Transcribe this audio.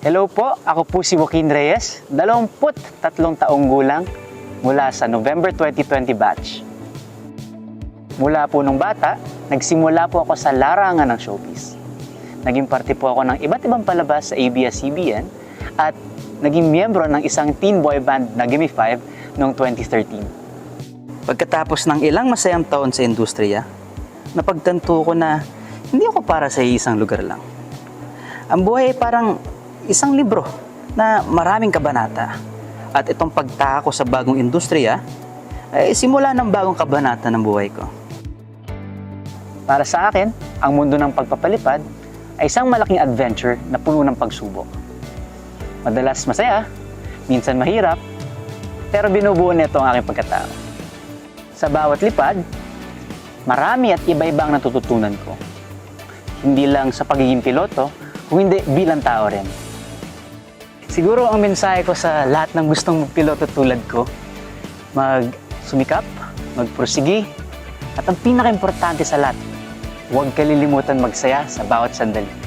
Hello po, ako po si Joaquin Reyes, 23 taong gulang mula sa November 2020 batch. Mula po nung bata, nagsimula po ako sa larangan ng showbiz. Naging parte po ako ng iba't ibang palabas sa ABS-CBN at naging miyembro ng isang teen boy band na Gimme 5 noong 2013. Pagkatapos ng ilang masayang taon sa industriya, napagtanto ko na hindi ako para sa isang lugar lang. Ang buhay ay parang isang libro na maraming kabanata. At itong pagtaka ko sa bagong industriya ay simula ng bagong kabanata ng buhay ko. Para sa akin, ang mundo ng pagpapalipad ay isang malaking adventure na puno ng pagsubok. Madalas masaya, minsan mahirap, pero binubuo nito ang aking pagkatao. Sa bawat lipad, marami at iba-ibang natututunan ko. Hindi lang sa pagiging piloto, kung hindi bilang tao rin. Siguro ang mensahe ko sa lahat ng gustong piloto tulad ko, magsumikap, magpursigi, at ang pinaka-importante sa lahat, huwag kalilimutan magsaya sa bawat sandali.